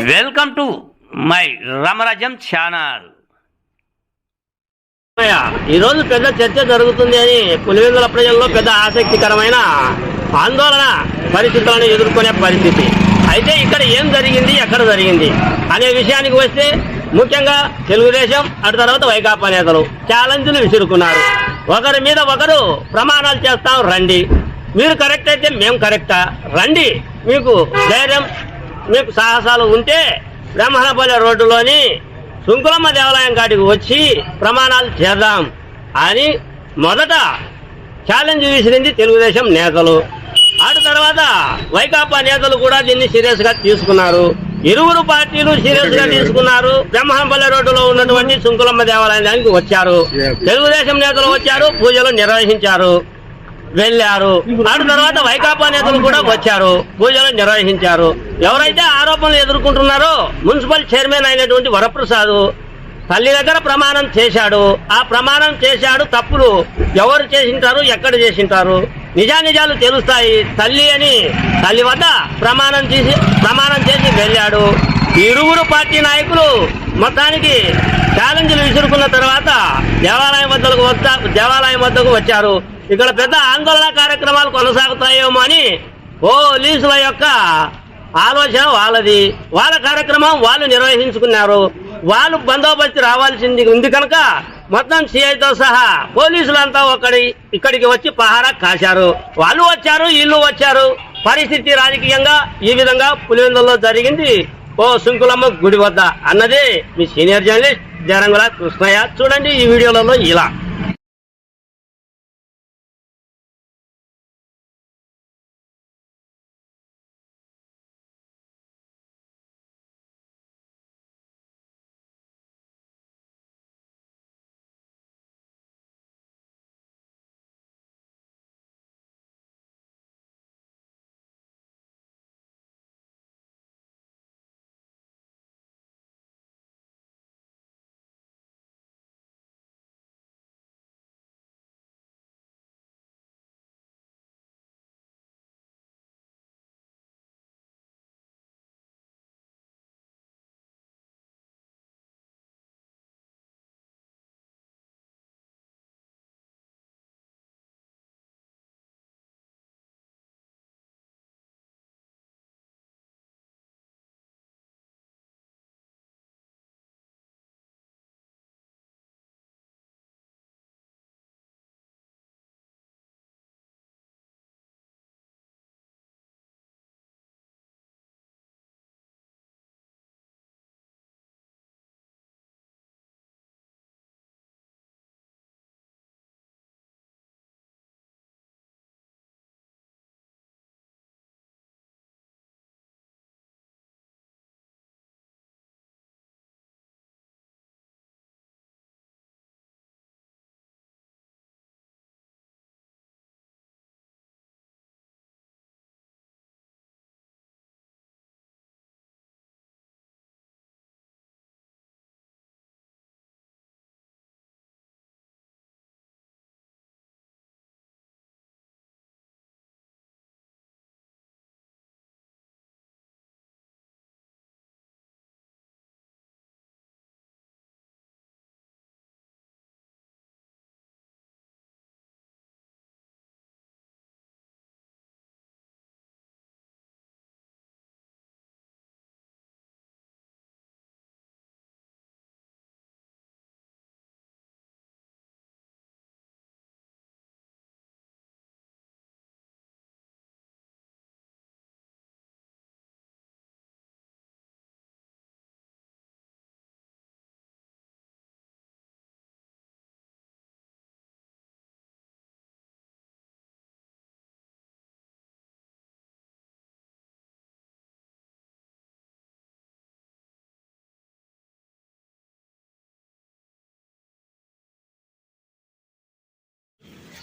Welcome to my Ramarajyam channel. ఈరోజు పెద్ద చర్చ జరుగుతుంది అని పులివెందుల ప్రజల్లో పెద్ద ఆసక్తికరమైన ఆందోళన పరిస్థితులను ఎదుర్కొనే పరిస్థితి. అయితే ఇక్కడ ఏం జరిగింది, ఎక్కడ జరిగింది అనే విషయానికి వస్తే ముఖ్యంగా తెలుగుదేశం అటు తర్వాత వైకాపా నేతలు ఛాలెంజ్లు విసురుకున్నారు. ఒకరి మీద ఒకరు ప్రమాణాలు చేస్తాం, రండి, మీరు కరెక్ట్ అయితే మేము కరెక్టా, రండి, మీకు ధైర్యం మీకు సాహసాలు ఉంటే బ్రహ్మణపల్లి రోడ్డులోని సుంకులమ్మ దేవాలయం కాడికి వచ్చి ప్రమాణాలు చేద్దాం అని మొదట ఛాలెంజ్ విసిరింది తెలుగుదేశం నేతలు. అటు తర్వాత వైకాపా నేతలు కూడా దీన్ని సీరియస్ గా తీసుకున్నారు. ఇరువురు పార్టీలు సీరియస్ గా తీసుకున్నారు. బ్రహ్మణపల్లి రోడ్డులో ఉన్నటువంటి సుంకులమ్మ దేవాలయానికి వచ్చారు. తెలుగుదేశం నేతలు వచ్చారు, పూజలు నిర్వహించారు, వెళ్లారు. అటు తర్వాత వైకాపా నేతలు కూడా వచ్చారు, పూజలు నిర్వహించారు. ఎవరైతే ఆరోపణలు ఎదుర్కొంటున్నారో మున్సిపల్ చైర్మన్ అయినటువంటి వరప్రసాద్ తల్లి దగ్గర ప్రమాణం చేశాడు. ఆ ప్రమాణం చేశాడు, తప్పులు ఎవరు చేసింటారు, ఎక్కడ చేసింటారు, నిజానిజాలు తెలుస్తాయి. తల్లి అని తల్లి వద్ద ప్రమాణం చేసి వెళ్ళాడు. ఇరువురు పార్టీ నాయకులు మొత్తానికి ఛాలెంజ్లు విసురుకున్న తర్వాత దేవాలయం వద్దకు వచ్చారు. ఇక్కడ పెద్ద ఆందోళన కార్యక్రమాలు కొనసాగుతాయేమో అని పోలీసుల యొక్క ఆలోచన వాళ్ళది. వాళ్ళ కార్యక్రమం వాళ్ళు నిర్వహించుకున్నారు. వాళ్ళు బందోబస్తు రావాల్సింది ఉంది కనుక మొత్తం సిఐతో సహా పోలీసులంతా ఇక్కడికి వచ్చి పహారా కాశారు. వాళ్ళు వచ్చారు, వీళ్ళు వచ్చారు. పరిస్థితి రాజకీయంగా ఈ విధంగా పులివెందులలో జరిగింది. ఓ సుంకులమ్మ గుడి వద్ద అన్నది మీ సీనియర్ జర్నలిస్ట్ జరంగుల కృష్ణయ్య. చూడండి ఈ వీడియోలలో ఇలా.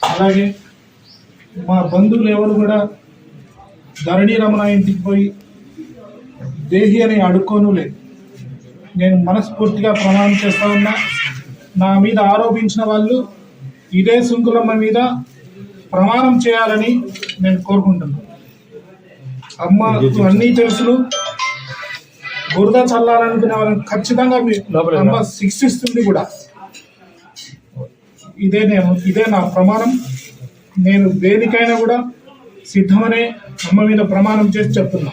అలాగే మా బంధువులు ఎవరు కూడా ధరణి రమణ ఇంటికి పోయి దేహి అని అడుక్కోను లేదు. నేను మనస్ఫూర్తిగా ప్రమాణం చేస్తా ఉన్నా. నా మీద ఆరోపించిన వాళ్ళు ఇదే సుంకులమ్మ మీద ప్రమాణం చేయాలని నేను కోరుకుంటున్నాను. అమ్మ అన్నీ తెలుసును, బురద చల్లాలనుకునే వాళ్ళని ఖచ్చితంగా మీ అమ్మ శిక్షిస్తుంది కూడా. ఇదే నా ప్రమాణం. నేను దేనికైనా కూడా సిద్ధమనే అమ్మ మీద ప్రమాణం చేసి చెప్తున్నా.